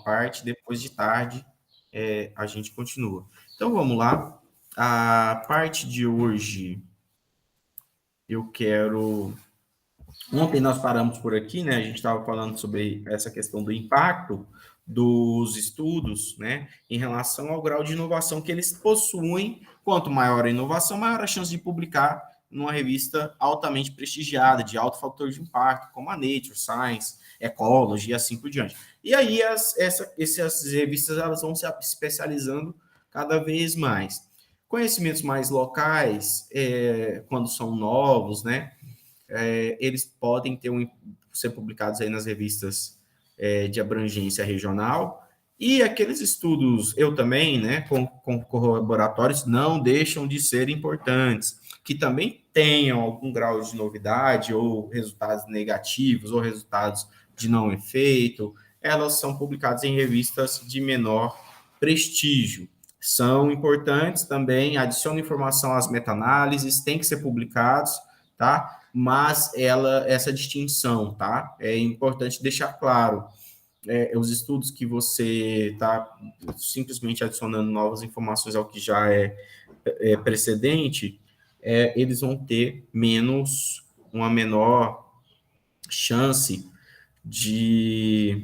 parte, depois de tarde a gente continua. Então, vamos lá. A parte de hoje, eu quero... Ontem nós paramos por aqui, né? A gente estava falando sobre essa questão do impacto dos estudos, né, em relação ao grau de inovação que eles possuem. Quanto maior a inovação, maior a chance de publicar numa revista altamente prestigiada, de alto fator de impacto, como a Nature, Science, Ecology e assim por diante. E aí essas revistas elas vão se especializando cada vez mais. Conhecimentos mais locais, quando são novos, né, eles podem ser publicados aí nas revistas de abrangência regional, e aqueles estudos, eu também, né, com colaboratórios, não deixam de ser importantes, que também tenham algum grau de novidade, ou resultados negativos, ou resultados de não efeito, elas são publicadas em revistas de menor prestígio. São importantes também, adicionam informação às meta-análises, têm que ser publicados, tá? Mas essa distinção, tá? É importante deixar claro. Os estudos que você está simplesmente adicionando novas informações ao que já é precedente, eles vão ter uma menor chance de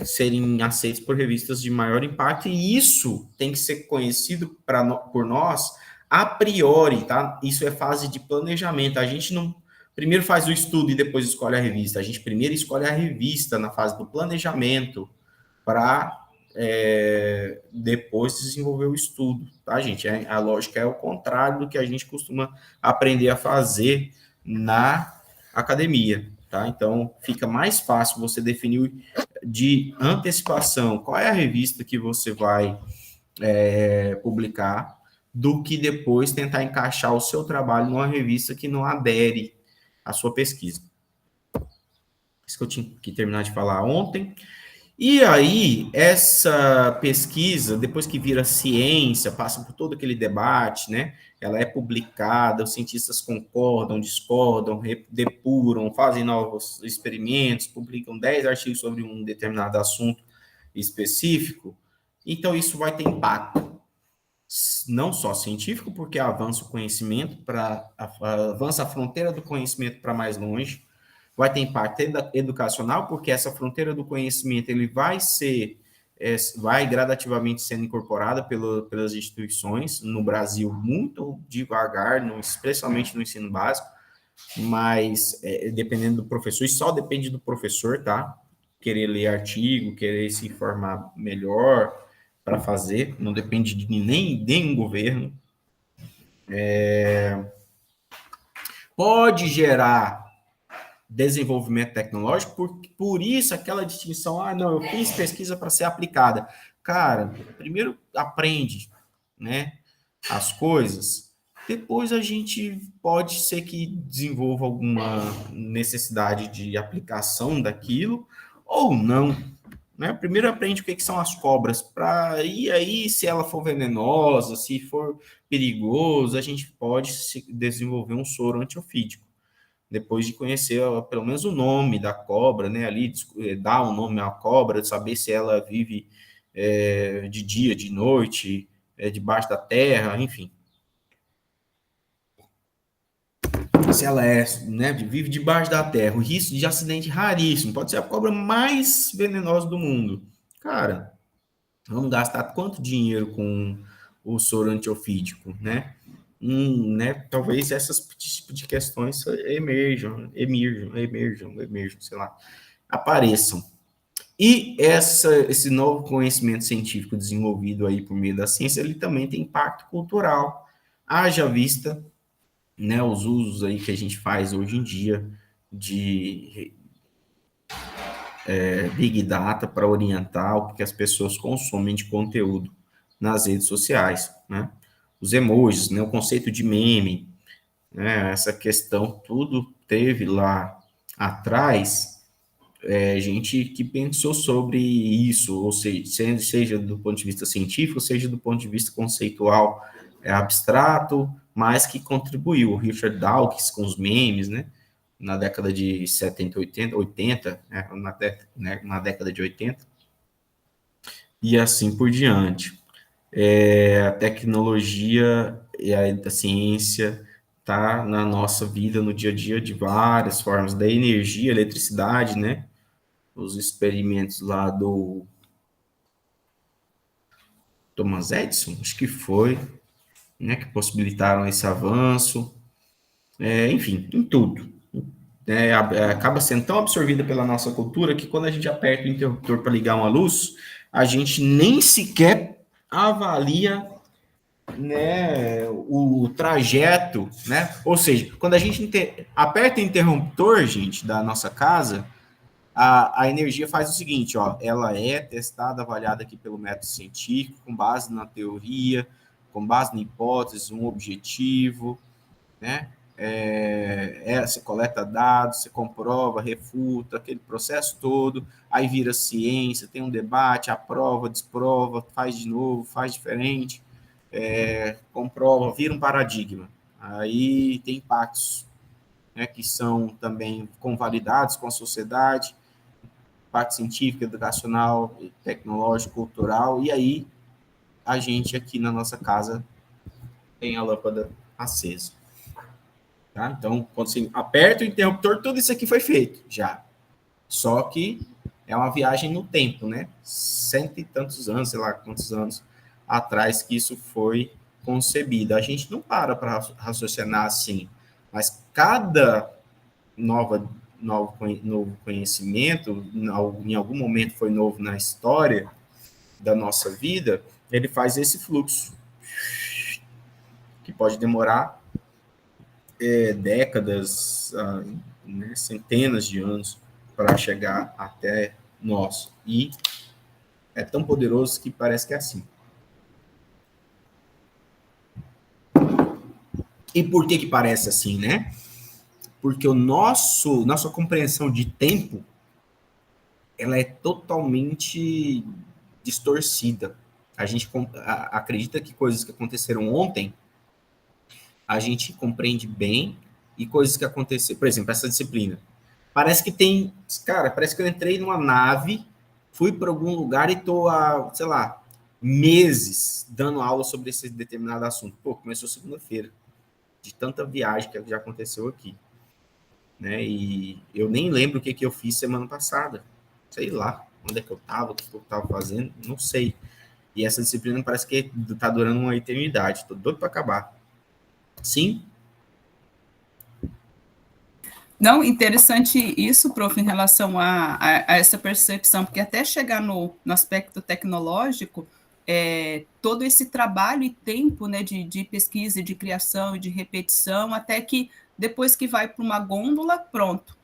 serem aceitos por revistas de maior impacto, e isso tem que ser conhecido por nós a priori, tá? Isso é fase de planejamento. A gente não primeiro faz o estudo e depois escolhe a revista. A gente primeiro escolhe a revista na fase do planejamento para depois desenvolver o estudo, tá, gente? A lógica é o contrário do que a gente costuma aprender a fazer na academia, tá? Então, fica mais fácil você definir de antecipação qual é a revista que você vai publicar, do que depois tentar encaixar o seu trabalho numa revista que não adere à sua pesquisa. Isso que eu tinha que terminar de falar ontem. E aí, essa pesquisa, depois que vira ciência, passa por todo aquele debate, né? Ela é publicada, os cientistas concordam, discordam, depuram, fazem novos experimentos, publicam 10 artigos sobre um determinado assunto específico. Então, isso vai ter impacto, não só científico, porque avança o conhecimento, avança a fronteira do conhecimento para mais longe, vai ter impacto educacional, porque essa fronteira do conhecimento ele vai gradativamente sendo incorporada pelas instituições, no Brasil muito devagar, especialmente no ensino básico, mas dependendo do professor, e só depende do professor, tá? Querer ler artigo, querer se informar melhor para fazer, não depende de nenhum governo. Pode gerar desenvolvimento tecnológico, por isso aquela distinção, não, eu fiz pesquisa para ser aplicada. Cara, primeiro aprende, né, as coisas, depois a gente pode ser que desenvolva alguma necessidade de aplicação daquilo, ou não, né? Primeiro aprende o que são as cobras, e aí, se ela for venenosa, se for perigoso, a gente pode desenvolver um soro antiofídico. Depois de conhecer pelo menos o nome da cobra, né, ali, dar um nome à cobra, saber se ela vive de dia, de noite, debaixo da terra, enfim. Se ela vive debaixo da terra, o risco de acidente raríssimo, pode ser a cobra mais venenosa do mundo. Cara, vamos gastar quanto dinheiro com o soro antiofídico, né? Talvez essas tipo de questões emerjam, sei lá, apareçam. E esse novo conhecimento científico desenvolvido aí por meio da ciência, ele também tem impacto cultural. Haja vista, né, os usos aí que a gente faz hoje em dia de Big Data para orientar o que as pessoas consomem de conteúdo nas redes sociais, né? Os emojis, né, o conceito de meme, né, essa questão, tudo teve lá atrás gente que pensou sobre isso, ou seja do ponto de vista científico, seja do ponto de vista conceitual, abstrato, mas que contribuiu. O Richard Dawkins com os memes, né? na década de 70, 80, né, na década de 80, e assim por diante. A tecnologia e a ciência está na nossa vida, no dia a dia, de várias formas, da energia, eletricidade, né? Os experimentos lá do Thomas Edison, acho que foi, né, que possibilitaram esse avanço, enfim, em tudo. Acaba sendo tão absorvida pela nossa cultura que quando a gente aperta o interruptor para ligar uma luz, a gente nem sequer avalia, né, o trajeto, né? Ou seja, quando a gente aperta o interruptor, gente, da nossa casa, a energia faz o seguinte, ó, ela é testada, avaliada aqui pelo método científico, com base na teoria, com base na hipótese, um objetivo, né? Você coleta dados, você comprova, refuta, aquele processo todo, aí vira ciência, tem um debate, aprova, desprova, faz de novo, faz diferente, comprova, vira um paradigma. Aí tem impactos, né, que são também convalidados com a sociedade, parte científica, educacional, tecnológico, cultural, e aí a gente aqui na nossa casa tem a lâmpada acesa. Tá? Então, quando você aperta o interruptor, tudo isso aqui foi feito já. Só que é uma viagem no tempo, né? 100 e tantos anos, sei lá quantos anos atrás que isso foi concebido. A gente não para raciocinar assim, mas cada novo conhecimento, em algum momento foi novo na história da nossa vida, ele faz esse fluxo, que pode demorar décadas, né, centenas de anos para chegar até nós. E é tão poderoso que parece que é assim. E por que parece assim, né? Porque nossa compreensão de tempo, ela é totalmente distorcida. A gente acredita que coisas que aconteceram ontem, a gente compreende bem, e coisas que aconteceram, por exemplo, essa disciplina. Parece que tem, cara, parece que eu entrei numa nave, fui para algum lugar e estou há, sei lá, meses dando aula sobre esse determinado assunto. Pô, começou segunda-feira, de tanta viagem que já aconteceu aqui, né? E eu nem lembro o que eu fiz semana passada. Sei lá, onde é que eu estava, o que eu estava fazendo, não sei. E essa disciplina parece que está durando uma eternidade. Estou doido para acabar. Sim? Não, interessante isso, prof, em relação a essa percepção, porque até chegar no aspecto tecnológico, todo esse trabalho e tempo, né, de pesquisa, de criação e de repetição, até que depois que vai para uma gôndola, pronto.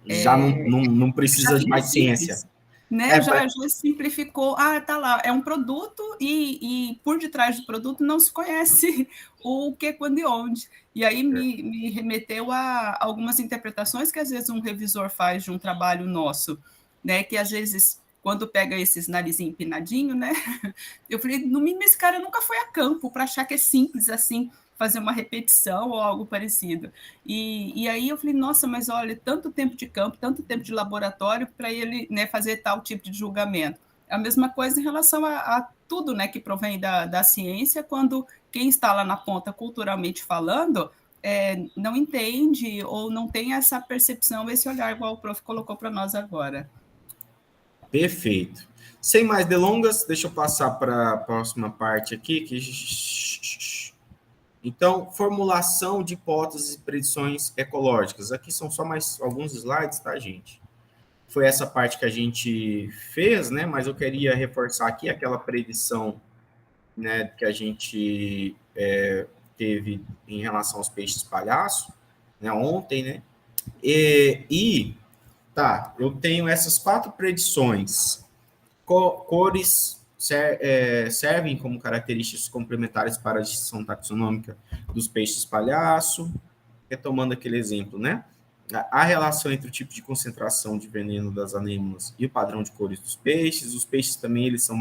Já não Já precisa de fica mais ciência. simples, né? Já simplificou. Ah, tá lá, é um produto e por detrás do produto não se conhece o que, quando e onde. E aí me remeteu a algumas interpretações que às vezes um revisor faz de um trabalho nosso, né? Que às vezes quando pega esses narizinho empinadinho, né? Eu falei, no mínimo esse cara nunca foi a campo para achar que é simples assim fazer uma repetição ou algo parecido. E aí eu falei, nossa, mas olha, tanto tempo de campo, tanto tempo de laboratório para ele, né, fazer tal tipo de julgamento. A mesma coisa em relação a tudo, né, que provém da ciência, quando quem está lá na ponta, culturalmente falando, não entende ou não tem essa percepção, esse olhar, igual o prof colocou para nós agora. Perfeito. Sem mais delongas, deixa eu passar para a próxima parte aqui. Então, formulação de hipóteses e predições ecológicas. Aqui são só mais alguns slides, tá, gente? Foi essa parte que a gente fez, né? Mas eu queria reforçar aqui aquela predição, né, que a gente teve em relação aos peixes palhaço, né, ontem, né? Tá, eu tenho essas 4 predições. Cores servem como características complementares para a distinção taxonômica dos peixes palhaço, retomando aquele exemplo, né? A relação entre o tipo de concentração de veneno das anêmonas e o padrão de cores dos peixes. Os peixes também, eles são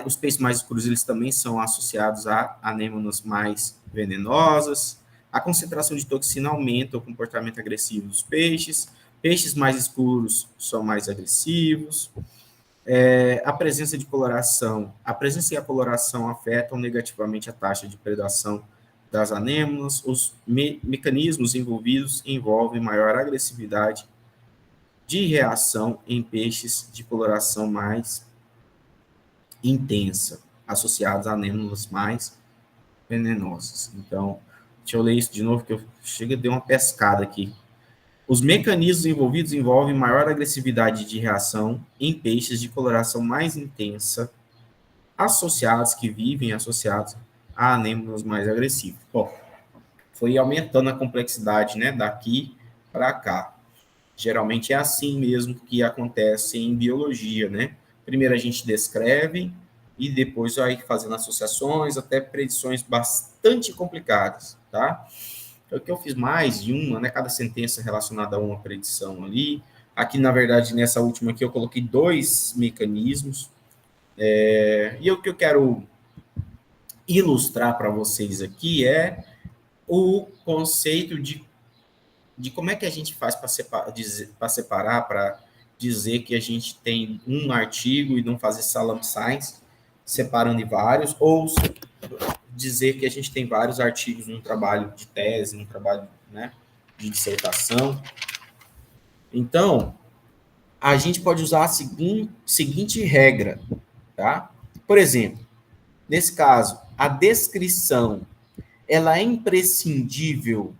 os peixes mais escuros, eles também são associados a anêmonas mais venenosas, A concentração de toxina aumenta o comportamento agressivo dos peixes. Peixes mais escuros são mais agressivos. A presença de coloração. A presença e a coloração afetam negativamente a taxa de predação das anêmonas. Os mecanismos envolvidos envolvem maior agressividade de reação em peixes de coloração mais intensa, associados a anêmonas mais venenosas. Então, deixa eu ler isso de novo, que eu chego a dar uma pescada aqui. Os mecanismos envolvidos envolvem maior agressividade de reação em peixes de coloração mais intensa, associados a anêmonas mais agressivas. Bom, foi aumentando a complexidade, né, daqui para cá. Geralmente é assim mesmo que acontece em biologia, né? Primeiro a gente descreve e depois vai fazendo associações, até predições bastante complicadas, tá? Então, o que eu fiz mais de uma, né? Cada sentença relacionada a uma predição ali. Aqui, na verdade, nessa última aqui, eu coloquei 2 mecanismos. E o que eu quero ilustrar para vocês aqui é o conceito de como é que a gente faz para separar, para dizer que a gente tem um artigo e não fazer salame science, separando em vários, ou dizer que a gente tem vários artigos num trabalho de tese, num trabalho, né, de dissertação. Então, a gente pode usar a seguinte regra, tá? Por exemplo, nesse caso, a descrição, ela é imprescindível,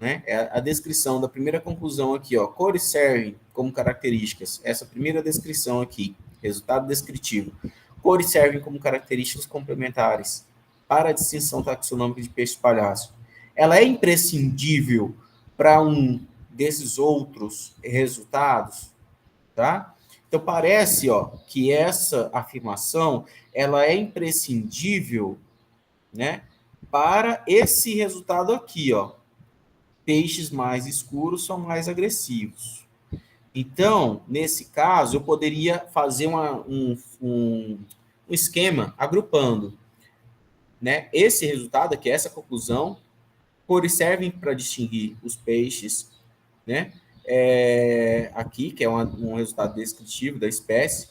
né? A descrição da primeira conclusão aqui, ó, cores servem como características. Essa primeira descrição aqui, resultado descritivo. Cores servem como características complementares para a distinção taxonômica de peixe palhaço. Ela é imprescindível para um desses outros resultados, tá? Então parece, ó, que essa afirmação ela é imprescindível, né, para esse resultado aqui, ó. Peixes mais escuros são mais agressivos. Então, nesse caso, eu poderia fazer um esquema agrupando, né, esse resultado aqui, essa conclusão, cores servem para distinguir os peixes, né, aqui, que é um resultado descritivo da espécie,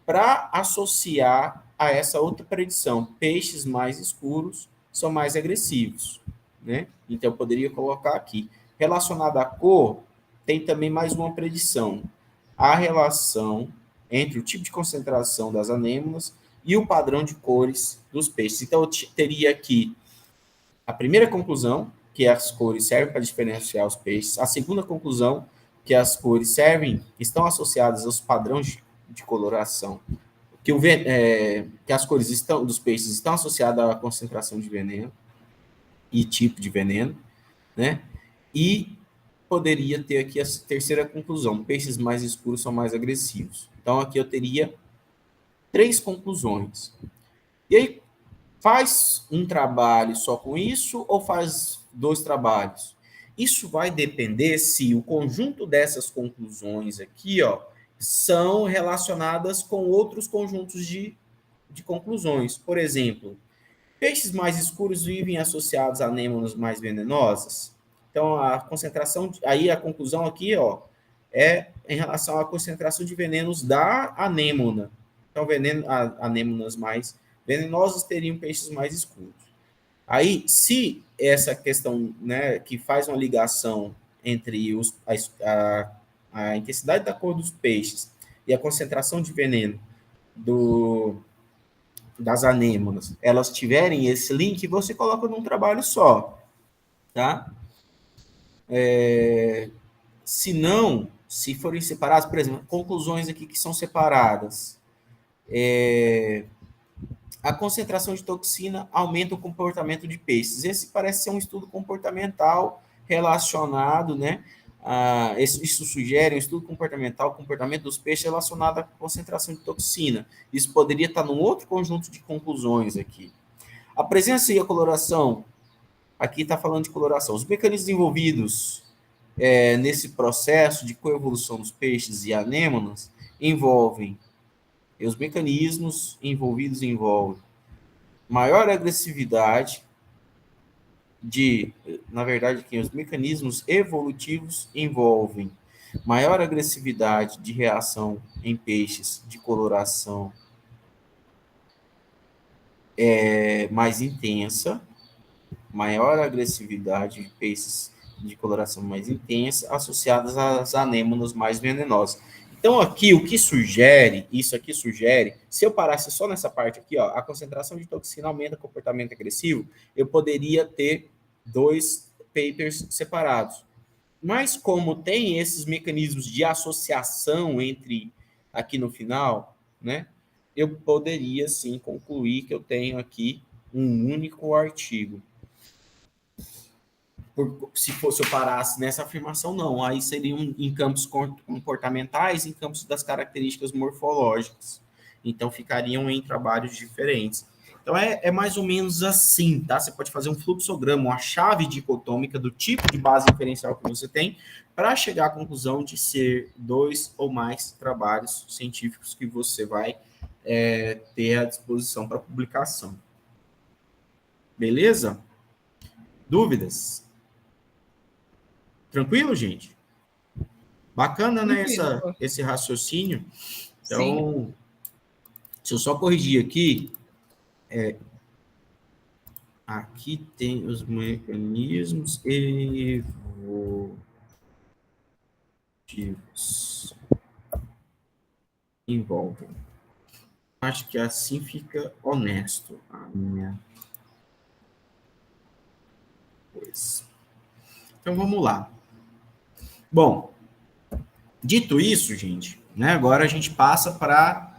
para associar a essa outra predição. Peixes mais escuros são mais agressivos, né? Então, eu poderia colocar aqui. Relacionado à cor, tem também mais uma predição. A relação entre o tipo de concentração das anêmonas e o padrão de cores dos peixes. Então, eu teria aqui a primeira conclusão, que as cores servem para diferenciar os peixes. A segunda conclusão, que as cores estão associadas aos padrões de coloração, que as cores dos peixes estão associadas à concentração de veneno e tipo de veneno, né? E poderia ter aqui a terceira conclusão: peixes mais escuros são mais agressivos. Então, aqui eu teria 3 conclusões. E aí, faz um trabalho só com isso ou faz 2 trabalhos? Isso vai depender se o conjunto dessas conclusões aqui, ó, são relacionadas com outros conjuntos de conclusões. Por exemplo, peixes mais escuros vivem associados a anêmonas mais venenosas. Então, a concentração, aí a conclusão aqui, ó, é em relação à concentração de venenos da anêmona. Então, anêmonas mais venenosas teriam peixes mais escuros. Aí, se essa questão, né, que faz uma ligação entre a intensidade da cor dos peixes e a concentração de veneno das anêmonas, elas tiverem esse link, você coloca num trabalho só, tá? Se não, se forem separados, por exemplo, conclusões aqui que são separadas, a concentração de toxina aumenta o comportamento de peixes. Esse parece ser um estudo comportamental relacionado, né? Isso sugere um estudo comportamental, comportamento dos peixes relacionado à concentração de toxina. Isso poderia estar num outro conjunto de conclusões aqui. A presença e a coloração, aqui está falando de coloração. Os mecanismos envolvidos nesse processo de coevolução dos peixes e anêmonas envolvem, e os mecanismos envolvidos envolvem maior agressividade na verdade, que os mecanismos evolutivos envolvem maior agressividade de reação em peixes de coloração mais intensa, maior agressividade de peixes de coloração mais intensa, associadas às anêmonas mais venenosas. Então, aqui, o que sugere, isso aqui sugere, se eu parasse só nessa parte aqui, ó, a concentração de toxina aumenta o comportamento agressivo, eu poderia ter 2 papers separados. Mas como tem esses mecanismos de associação entre, aqui no final, né, eu poderia, sim, concluir que eu tenho aqui um único artigo. Se eu parasse nessa afirmação, não. Aí seriam em campos comportamentais, em campos das características morfológicas. Então, ficariam em trabalhos diferentes. Então, é mais ou menos assim, tá? Você pode fazer um fluxograma, uma chave dicotômica do tipo de base referencial que você tem, para chegar à conclusão de ser 2 ou mais trabalhos científicos que você vai ter à disposição para publicação. Beleza? Dúvidas? Tranquilo, gente? Bacana, né, esse raciocínio? Então, sim. Se eu só corrigir aqui, aqui tem os mecanismos evolutivos envolvem. Acho que assim fica honesto a minha coisa. Então, vamos lá. Bom, dito isso, gente, né, agora a gente passa para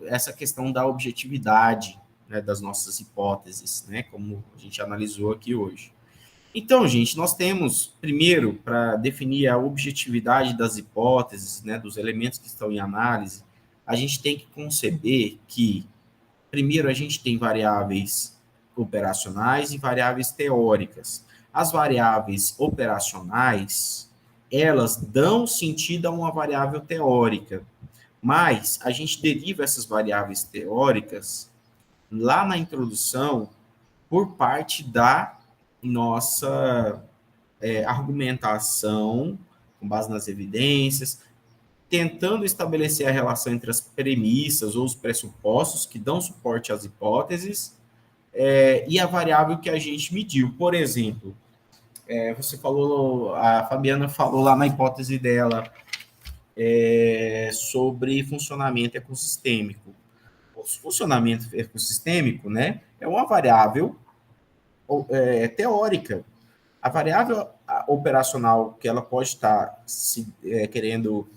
essa questão da objetividade, né, das nossas hipóteses, né, como a gente analisou aqui hoje. Então, gente, nós temos, primeiro, para definir a objetividade das hipóteses, né, dos elementos que estão em análise, a gente tem que conceber que, primeiro, a gente tem variáveis operacionais e variáveis teóricas. As variáveis operacionais, elas dão sentido a uma variável teórica, mas a gente deriva essas variáveis teóricas lá na introdução por parte da nossa argumentação, com base nas evidências, tentando estabelecer a relação entre as premissas ou os pressupostos que dão suporte às hipóteses e a variável que a gente mediu. Por exemplo, você falou, a Fabiana falou lá na hipótese dela sobre funcionamento ecossistêmico. O funcionamento ecossistêmico, né, é uma variável teórica. A variável operacional que ela pode estar querendo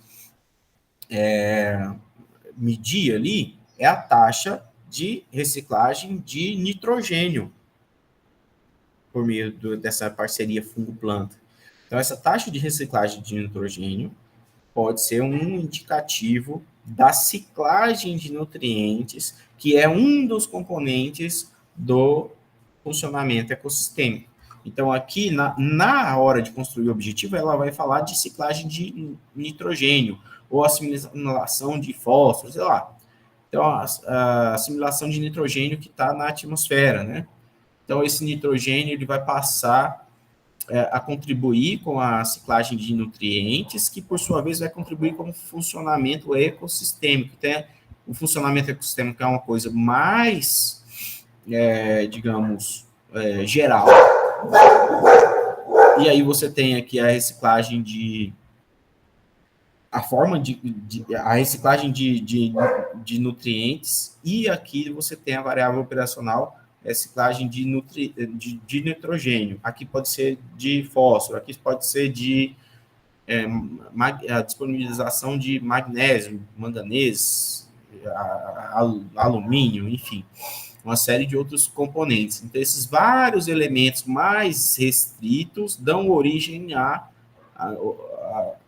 medir ali é a taxa de reciclagem de nitrogênio por meio dessa parceria fungo-planta. Então, essa taxa de reciclagem de nitrogênio pode ser um indicativo da ciclagem de nutrientes, que é um dos componentes do funcionamento ecossistêmico. Então, aqui, na hora de construir o objetivo, ela vai falar de ciclagem de nitrogênio, ou assimilação de fósforo, sei lá. Então, a assimilação de nitrogênio que está na atmosfera, né? Então, esse nitrogênio ele vai passar a contribuir com a ciclagem de nutrientes, que, por sua vez, vai contribuir com o funcionamento ecossistêmico. Então, o funcionamento ecossistêmico é uma coisa mais, digamos, geral. E aí você tem aqui a reciclagem a reciclagem de nutrientes, e aqui você tem a variável operacional, reciclagem de nitrogênio. Aqui pode ser de fósforo, aqui pode ser de a disponibilização de magnésio, manganês, alumínio, enfim, uma série de outros componentes. Então, esses vários elementos mais restritos dão origem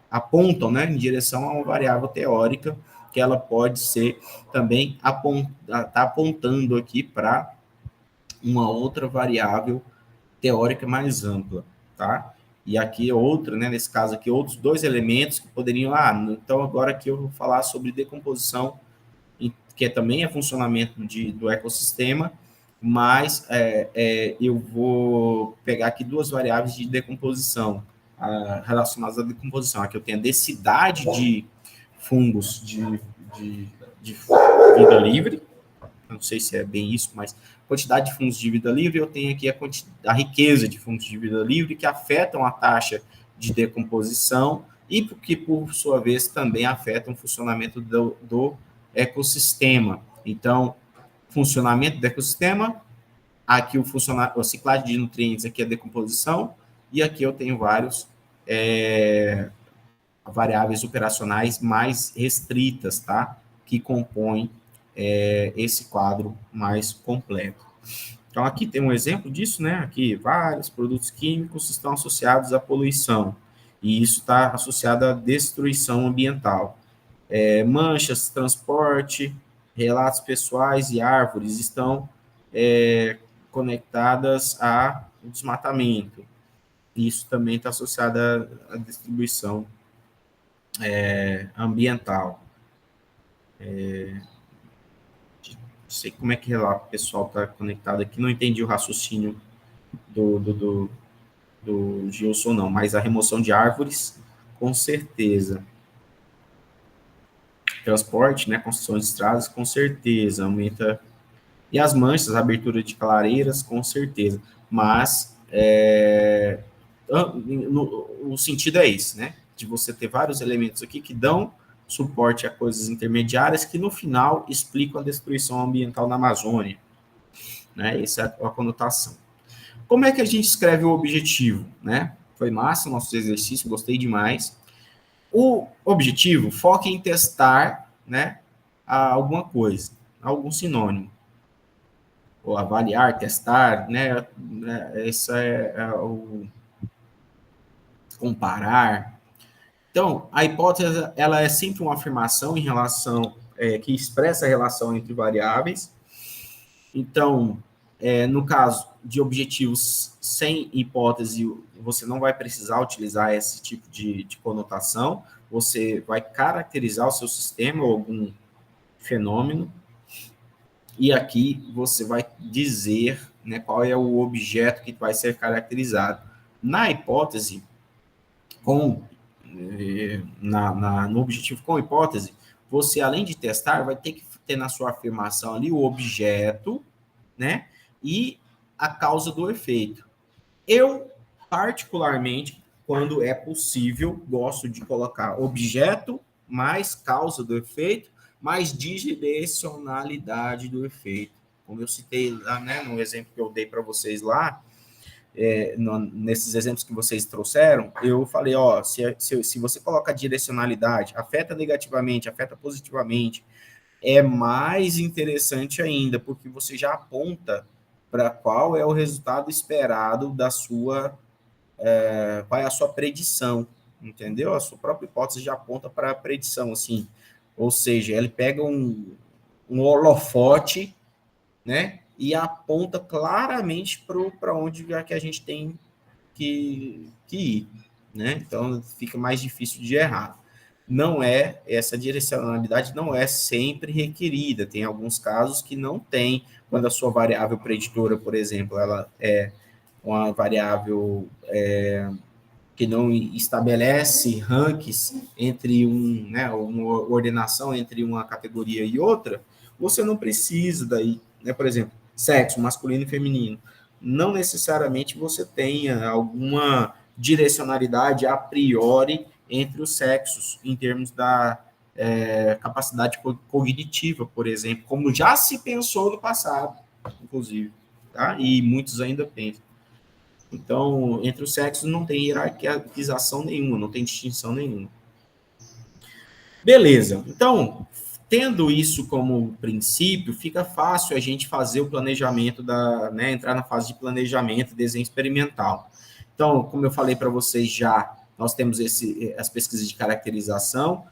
apontam, né, em direção a uma variável teórica, que ela pode ser também apontando aqui para uma outra variável teórica mais ampla, tá? E aqui outra, né, nesse caso aqui, outros 2 elementos que poderiam, então agora aqui eu vou falar sobre decomposição, que também é funcionamento do ecossistema, mas eu vou pegar aqui duas variáveis de decomposição relacionadas à decomposição. Aqui eu tenho a densidade de fungos de vida livre, não sei se é bem isso, mas quantidade de fungos de vida livre, eu tenho aqui a riqueza de fungos de vida livre que afetam a taxa de decomposição e que, por sua vez, também afetam o funcionamento do ecossistema. Então, funcionamento do ecossistema, aqui a ciclagem de nutrientes, aqui a decomposição, e aqui eu tenho vários variáveis operacionais mais restritas, tá? Que compõem esse quadro mais completo. Então, aqui tem um exemplo disso, né? Aqui, vários produtos químicos estão associados à poluição, e isso está associado à destruição ambiental. Manchas, transporte, relatos pessoais e árvores estão conectadas ao desmatamento. Isso também está associado à distribuição ambiental. Não sei como é que o pessoal está conectado aqui, não entendi o raciocínio do Gilson, não, mas a remoção de árvores, com certeza. Transporte, né, construção de estradas, com certeza, aumenta. E as manchas, a abertura de clareiras, com certeza. Mas o sentido é esse, né? De você ter vários elementos aqui que dão suporte a coisas intermediárias que, no final, explicam a destruição ambiental na Amazônia. Né? Essa é a conotação. Como é que a gente escreve o objetivo? Né? Foi massa o nosso exercício, gostei demais. O objetivo foca em testar, né, alguma coisa, algum sinônimo. Ou avaliar, testar, né? Esse é o comparar. Então, a hipótese ela é sempre uma afirmação em relação que expressa a relação entre variáveis. Então, no caso de objetivos sem hipótese, você não vai precisar utilizar esse tipo de conotação. Você vai caracterizar o seu sistema ou algum fenômeno. E aqui você vai dizer, né, qual é o objeto que vai ser caracterizado. Na hipótese, no objetivo com hipótese, você, além de testar, vai ter que ter na sua afirmação ali o objeto, né, e a causa do efeito. Eu, particularmente, quando é possível, gosto de colocar objeto mais causa do efeito, mais direcionalidade do efeito. Como eu citei lá, né, no exemplo que eu dei para vocês lá, nesses exemplos que vocês trouxeram, eu falei, ó, se você coloca direcionalidade, afeta negativamente, afeta positivamente, é mais interessante ainda, porque você já aponta para qual é o resultado esperado da sua, qual é a sua predição, entendeu? A sua própria hipótese já aponta para a predição, assim, ou seja, ele pega um holofote, né, e aponta claramente para onde é que a gente tem que ir, né? Então fica mais difícil de errar. Não é, essa direcionalidade não é sempre requerida, tem alguns casos que não tem, quando a sua variável preditora, por exemplo, ela é uma variável que não estabelece rankings entre né, uma ordenação entre uma categoria e outra, você não precisa daí, né, por exemplo, sexo masculino e feminino. Não necessariamente você tenha alguma direcionalidade a priori entre os sexos, em termos da capacidade cognitiva, por exemplo, como já se pensou no passado, inclusive, tá? E muitos ainda pensam. Então, entre os sexos não tem hierarquização nenhuma, não tem distinção nenhuma. Beleza. Então, tendo isso como princípio, fica fácil a gente fazer o planejamento né, entrar na fase de planejamento e desenho experimental. Então, como eu falei para vocês já, nós temos as pesquisas de caracterização,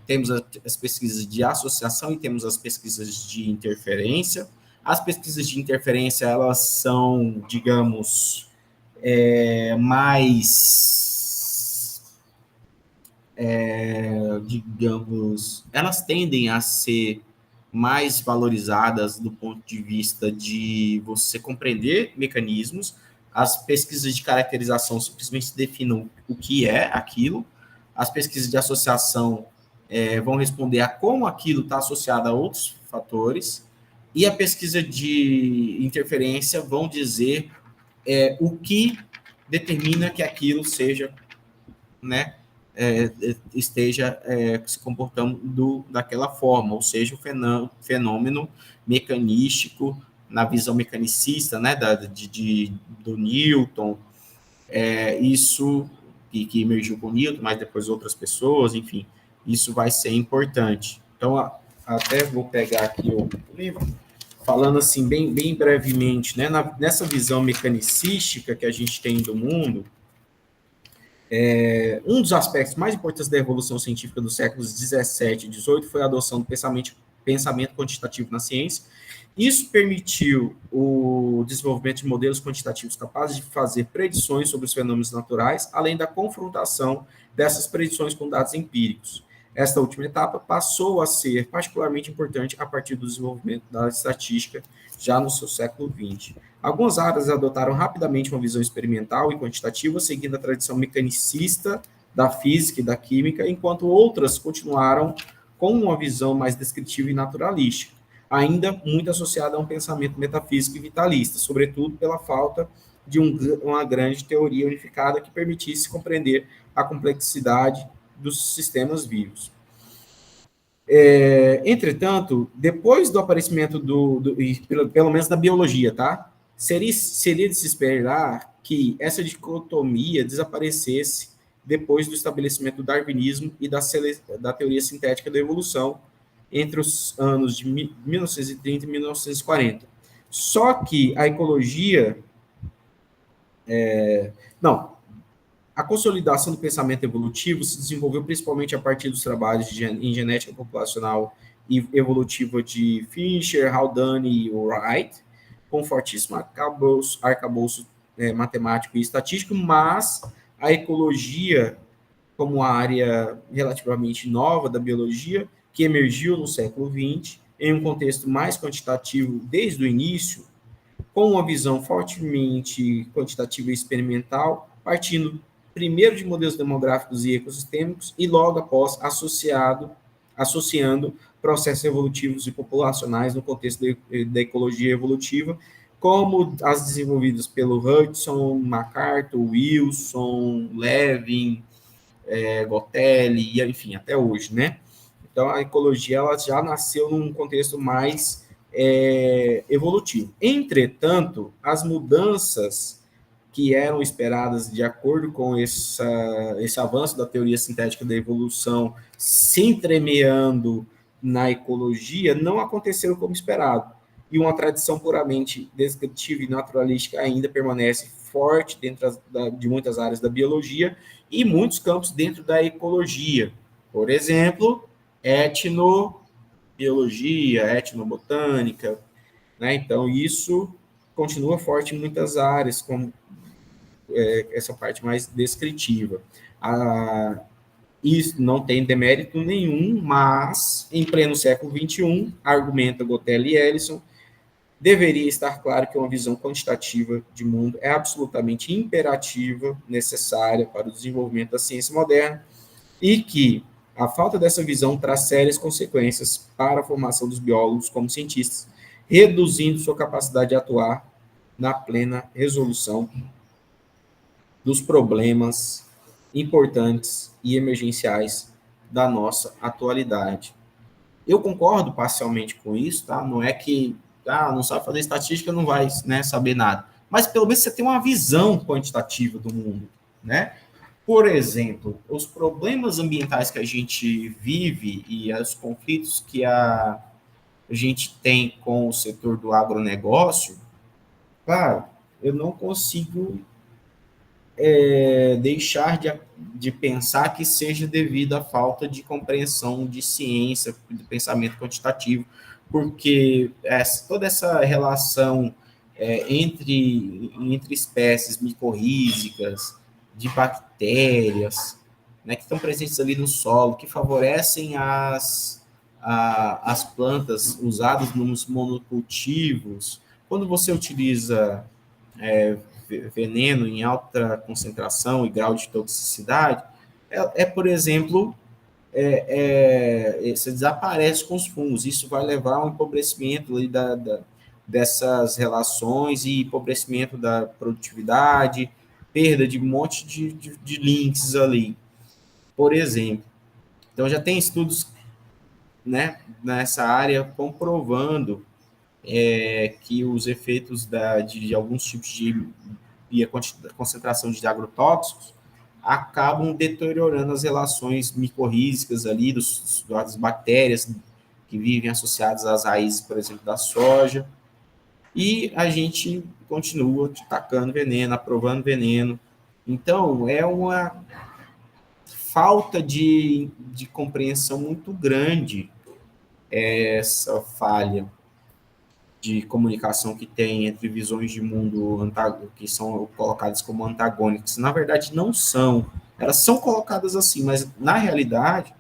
temos as pesquisas de associação e temos as pesquisas de interferência. As pesquisas de interferência, elas são, digamos, elas tendem a ser mais valorizadas do ponto de vista de você compreender mecanismos. As pesquisas de caracterização simplesmente definem o que é aquilo. As pesquisas de associação vão responder a como aquilo está associado a outros fatores. E a pesquisa de interferência vão dizer o que determina que aquilo seja, né, esteja se comportando daquela forma, ou seja, o fenômeno mecanístico, na visão mecanicista, né, do Newton, isso que emergiu com Newton, mas depois outras pessoas, enfim, isso vai ser importante. Então, até vou pegar aqui o livro, falando assim, bem brevemente, né, nessa visão mecanicística que a gente tem do mundo, um dos aspectos mais importantes da evolução científica dos séculos 17 e 18 foi a adoção do pensamento quantitativo na ciência. Isso permitiu o desenvolvimento de modelos quantitativos capazes de fazer predições sobre os fenômenos naturais, além da confrontação dessas predições com dados empíricos. Esta última etapa passou a ser particularmente importante a partir do desenvolvimento da estatística, já no seu século XX. Algumas áreas adotaram rapidamente uma visão experimental e quantitativa, seguindo a tradição mecanicista da física e da química, enquanto outras continuaram com uma visão mais descritiva e naturalística, ainda muito associada a um pensamento metafísico e vitalista, sobretudo pela falta de uma grande teoria unificada que permitisse compreender a complexidade dos sistemas vivos. Entretanto, depois do aparecimento pelo menos da biologia, tá? Seria de se esperar que essa dicotomia desaparecesse depois do estabelecimento do darwinismo e da teoria sintética da evolução entre os anos de 1930 e 1940. Só que a ecologia... A consolidação do pensamento evolutivo se desenvolveu principalmente a partir dos trabalhos em genética populacional e evolutiva de Fisher, Haldane e Wright, com fortíssimo arcabouço matemático e estatístico, mas a ecologia, como área relativamente nova da biologia, que emergiu no século XX, em um contexto mais quantitativo desde o início, com uma visão fortemente quantitativa e experimental, partindo primeiro de modelos demográficos e ecossistêmicos e logo após associando processos evolutivos e populacionais no contexto da ecologia evolutiva, como as desenvolvidas pelo Hudson, MacArthur, Wilson, Levin, Gotelli, e enfim, até hoje, né? Então, a ecologia ela já nasceu num contexto mais evolutivo. Entretanto, as mudanças que eram esperadas de acordo com esse avanço da teoria sintética da evolução se entremeando na ecologia, não aconteceram como esperado. E uma tradição puramente descritiva e naturalística ainda permanece forte dentro de muitas áreas da biologia e muitos campos dentro da ecologia. Por exemplo, etnobiologia, etnobotânica, né? Então, isso continua forte em muitas áreas, como essa parte mais descritiva. Isso não tem demérito nenhum, mas, em pleno século XXI, argumenta Gotelli e Ellison, deveria estar claro que uma visão quantitativa de mundo é absolutamente imperativa, necessária para o desenvolvimento da ciência moderna, e que a falta dessa visão traz sérias consequências para a formação dos biólogos como cientistas, reduzindo sua capacidade de atuar na plena resolução dos problemas importantes e emergenciais da nossa atualidade. Eu concordo parcialmente com isso, tá? Não é que não sabe fazer estatística, não vai, né, saber nada. Mas pelo menos você tem uma visão quantitativa do mundo, né? Por exemplo, os problemas ambientais que a gente vive e os conflitos que a gente tem com o setor do agronegócio, claro, eu não consigo deixar de pensar que seja devido à falta de compreensão de ciência, de pensamento quantitativo, porque toda essa relação entre espécies micorrízicas, de bactérias, né, que estão presentes ali no solo, que favorecem as plantas usadas nos monocultivos, quando você utiliza veneno em alta concentração e grau de toxicidade, por exemplo, você desaparece com os fungos. Isso vai levar a um empobrecimento ali dessas relações e empobrecimento da produtividade, perda de um monte de links ali, por exemplo. Então, já tem estudos, né, nessa área comprovando que os efeitos de alguns tipos de concentração de agrotóxicos acabam deteriorando as relações micorrízicas ali das bactérias que vivem associadas às raízes, por exemplo, da soja. E a gente continua tacando veneno, aprovando veneno. Então, é uma falta de compreensão muito grande essa falha de comunicação que tem entre visões de mundo que são colocadas como antagônicas. Na verdade, não são. Elas são colocadas assim, mas, na realidade,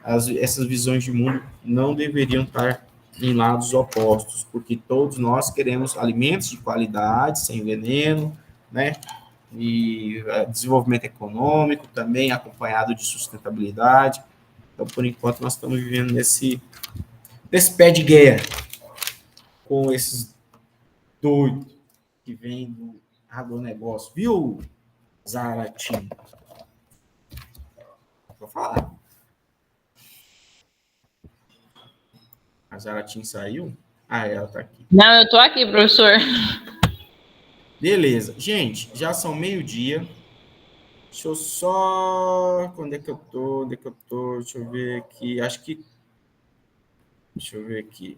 essas visões de mundo não deveriam estar em lados opostos, porque todos nós queremos alimentos de qualidade, sem veneno, né? E desenvolvimento econômico também acompanhado de sustentabilidade. Então, por enquanto, nós estamos vivendo nesse pé de guerra com esses doidos que vêm do agronegócio, viu, Zaratim? Vou falar. A Zaratim saiu? Ah, ela tá aqui. Não, eu tô aqui, professor. Beleza. Gente, já são 12:00. Deixa eu só... Onde é que eu tô? Deixa eu ver aqui. Deixa eu ver aqui.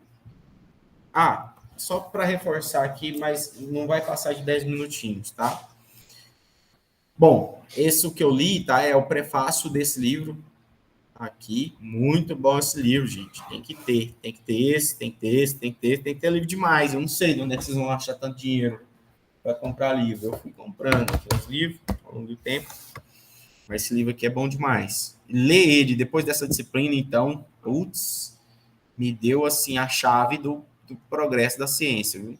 Só para reforçar aqui, mas não vai passar de 10 minutinhos, tá? Bom, esse que eu li, tá? É o prefácio desse livro aqui. Muito bom esse livro, gente. Tem que ter esse, tem que ter livro demais. Eu não sei de onde é que vocês vão achar tanto dinheiro para comprar livro. Eu fui comprando aqui os livros ao longo do tempo. Mas esse livro aqui é bom demais. Ler ele depois dessa disciplina, então, me deu assim a chave do progresso da ciência, viu?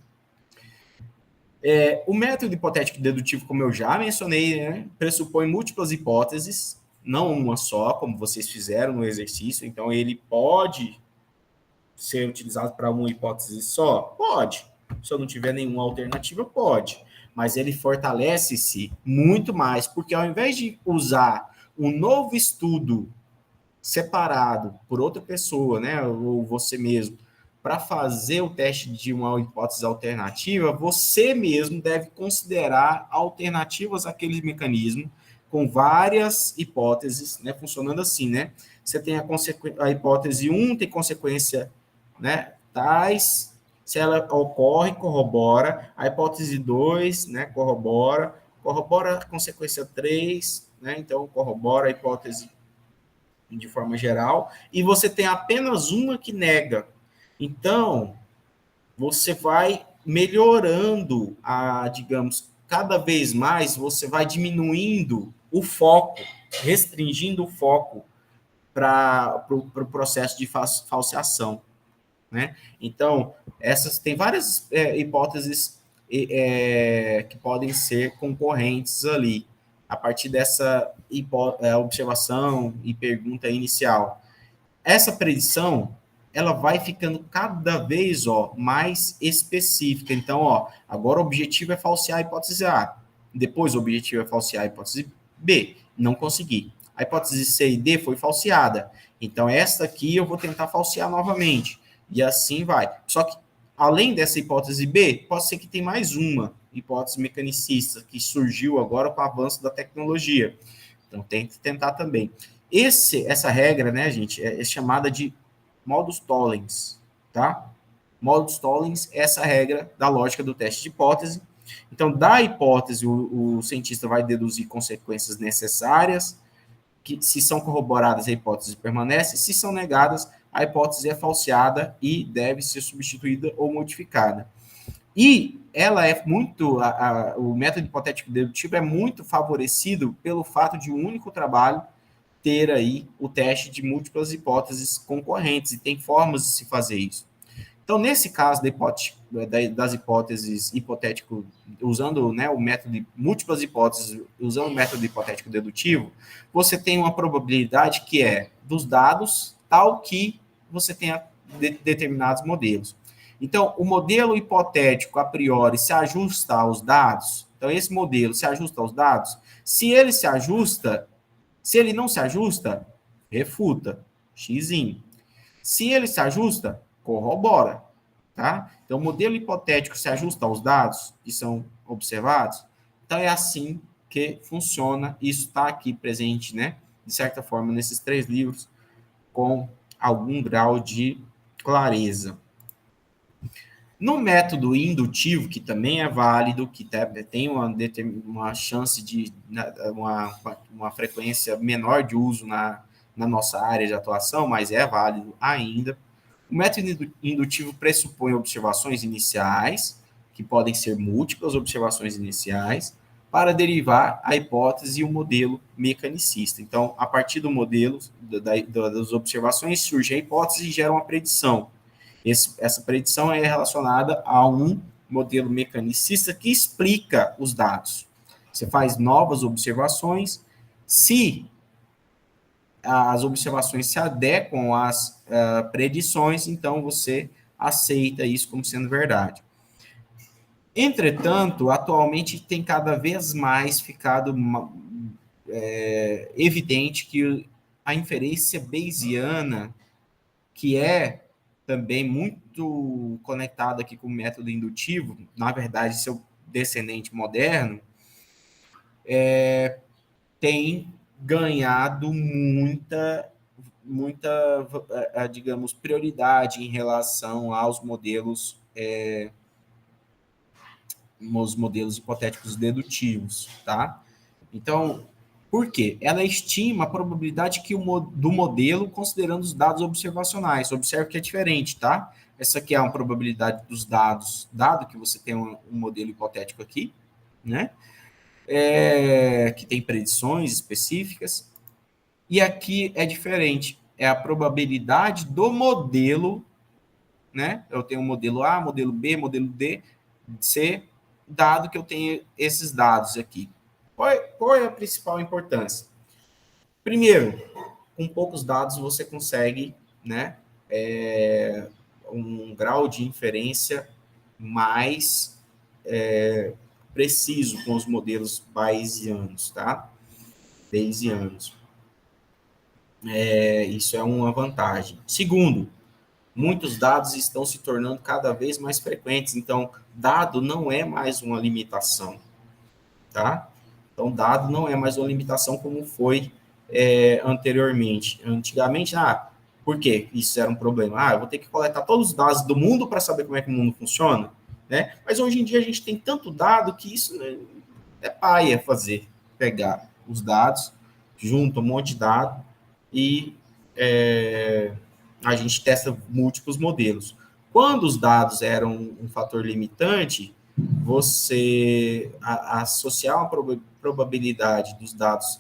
O método hipotético dedutivo, como eu já mencionei, né, pressupõe múltiplas hipóteses, não uma só, como vocês fizeram no exercício. Então, ele pode ser utilizado para uma hipótese só? Pode. Se eu não tiver nenhuma alternativa, pode. Mas ele fortalece-se muito mais, porque ao invés de usar um novo estudo separado por outra pessoa, né, ou você mesmo, para fazer o teste de uma hipótese alternativa, você mesmo deve considerar alternativas àquele mecanismo com várias hipóteses, né, funcionando assim, né? Você tem a hipótese 1, tem consequência, né, tais, se ela ocorre, corrobora. A hipótese 2, né, corrobora a consequência 3, né, então corrobora a hipótese de forma geral, e você tem apenas uma que nega. Então, você vai melhorando digamos, cada vez mais você vai diminuindo o foco, restringindo o foco para o processo de falseação, né? Então, tem várias hipóteses que podem ser concorrentes ali, a partir dessa observação e pergunta inicial. Essa predição, ela vai ficando cada vez mais específica. Então, agora o objetivo é falsear a hipótese A. Depois o objetivo é falsear a hipótese B. Não consegui. A hipótese C e D foi falseada. Então, essa aqui eu vou tentar falsear novamente. E assim vai. Só que, além dessa hipótese B, pode ser que tem mais uma hipótese mecanicista que surgiu agora com o avanço da tecnologia. Então, tem que tentar também. Essa regra, né, gente, é chamada de modus tollens, tá? Modus tollens é essa regra da lógica do teste de hipótese. Então, da hipótese, o cientista vai deduzir consequências necessárias, que, se são corroboradas, a hipótese permanece, se são negadas, a hipótese é falseada e deve ser substituída ou modificada. E ela é muito, o método hipotético dedutivo é muito favorecido pelo fato de um único trabalho ter aí o teste de múltiplas hipóteses concorrentes, e tem formas de se fazer isso. Então, nesse caso das hipóteses hipotético, usando, né, o método de múltiplas hipóteses, usando o método hipotético dedutivo, você tem uma probabilidade que é dos dados tal que você tenha determinados modelos. Então, o modelo hipotético, a priori, se ajusta aos dados. Então, esse modelo se ajusta aos dados. Se ele se ajusta, se ele não se ajusta, refuta, xzinho. Se ele se ajusta, corrobora, tá? Então, o modelo hipotético se ajusta aos dados que são observados. Então, é assim que funciona. Isso está aqui presente, né? De certa forma, nesses 3 livros, com algum grau de clareza. No método indutivo, que também é válido, que tem uma chance de uma frequência menor de uso na nossa área de atuação, mas é válido ainda. O método indutivo pressupõe observações iniciais, que podem ser múltiplas observações iniciais, para derivar a hipótese e o modelo mecanicista. Então, a partir do modelo, das observações, surge a hipótese e gera uma predição. Essa predição é relacionada a um modelo mecanicista que explica os dados. Você faz novas observações, se as observações se adequam às predições, então você aceita isso como sendo verdade. Entretanto, atualmente tem cada vez mais ficado evidente que a inferência bayesiana, que é também muito conectada aqui com o método indutivo, na verdade, seu descendente moderno, tem ganhado muita, digamos, prioridade em relação aos modelos, os modelos hipotéticos dedutivos, tá? Então, por quê? Ela estima a probabilidade do modelo considerando os dados observacionais. Observe que é diferente, tá? Essa aqui é uma probabilidade dos dados, dado que você tem um modelo hipotético aqui, né? Que tem predições específicas. E aqui é diferente. É a probabilidade do modelo, né? Eu tenho um modelo A, modelo B, modelo D, C, dado que eu tenho esses dados aqui. Qual é a principal importância? Primeiro, com poucos dados você consegue, né, um grau de inferência mais preciso com os modelos bayesianos, tá? Bayesianos. Isso é uma vantagem. Segundo, muitos dados estão se tornando cada vez mais frequentes, então dado não é mais uma limitação, tá? Então, dado não é mais uma limitação como foi anteriormente. Antigamente, por quê? Isso era um problema. Eu vou ter que coletar todos os dados do mundo para saber como é que o mundo funciona, né? Mas hoje em dia a gente tem tanto dado que isso é paia fazer. Pegar os dados, junta um monte de dado e a gente testa múltiplos modelos. Quando os dados eram um fator limitante, você associar uma probabilidade dos dados,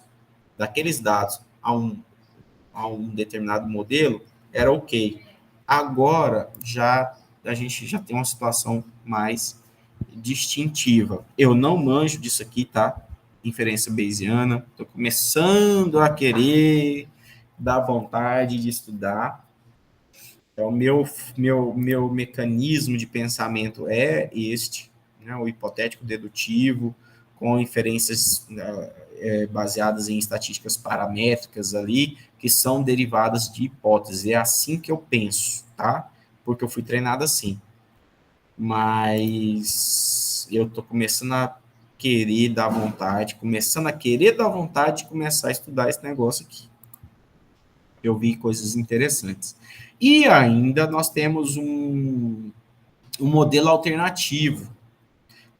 daqueles dados, a um determinado modelo, era ok. Agora, a gente já tem uma situação mais distintiva. Eu não manjo disso aqui, tá? Inferência bayesiana. Estou começando a querer dar vontade de estudar. Então, meu mecanismo de pensamento é este, né, o hipotético dedutivo, com inferências baseadas em estatísticas paramétricas ali, que são derivadas de hipóteses. É assim que eu penso, tá? Porque eu fui treinado assim. Mas eu estou começando a querer dar vontade de começar a estudar esse negócio aqui. Eu vi coisas interessantes. E ainda nós temos um modelo alternativo.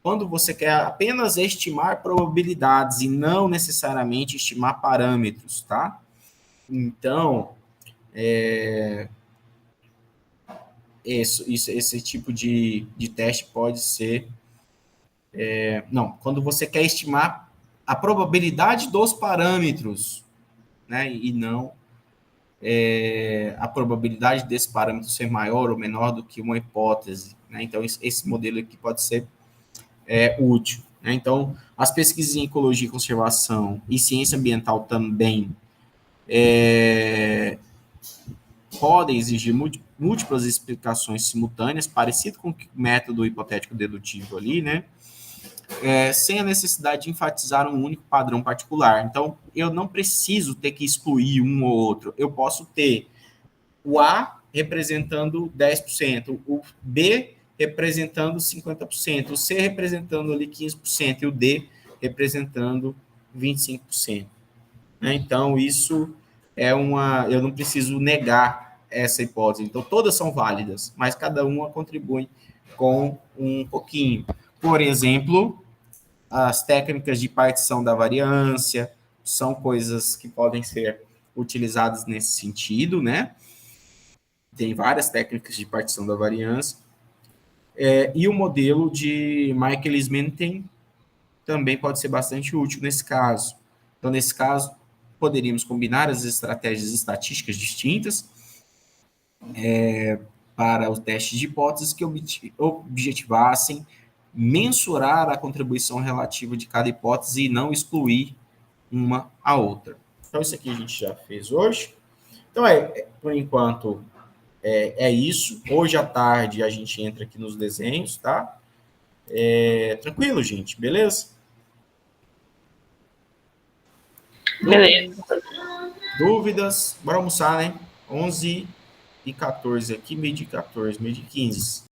Quando você quer apenas estimar probabilidades e não necessariamente estimar parâmetros, tá? Então, esse tipo de teste pode ser... quando você quer estimar a probabilidade dos parâmetros, né, e não a probabilidade desse parâmetro ser maior ou menor do que uma hipótese, né? Então, esse modelo aqui pode ser útil, né? Então, as pesquisas em ecologia e conservação e ciência ambiental também podem exigir múltiplas explicações simultâneas, parecido com o método hipotético dedutivo ali, né? Sem a necessidade de enfatizar um único padrão particular. Então, eu não preciso ter que excluir um ou outro. Eu posso ter o A representando 10%, o B representando 50%, o C representando ali 15% e o D representando 25%. Então, isso eu não preciso negar essa hipótese. Então, todas são válidas, mas cada uma contribui com um pouquinho. Por exemplo, as técnicas de partição da variância são coisas que podem ser utilizadas nesse sentido, né? Tem várias técnicas de partição da variância. E o modelo de Michaelis-Menten também pode ser bastante útil nesse caso. Então, nesse caso, poderíamos combinar as estratégias estatísticas distintas para o teste de hipóteses que objetivassem mensurar a contribuição relativa de cada hipótese e não excluir uma a outra. Então, isso aqui a gente já fez hoje. Então, por enquanto, é isso. Hoje à tarde a gente entra aqui nos desenhos, tá? Tranquilo, gente, beleza? Beleza. Dúvidas? Bora almoçar, né? 11h14 aqui, meio de 14, meio de 15.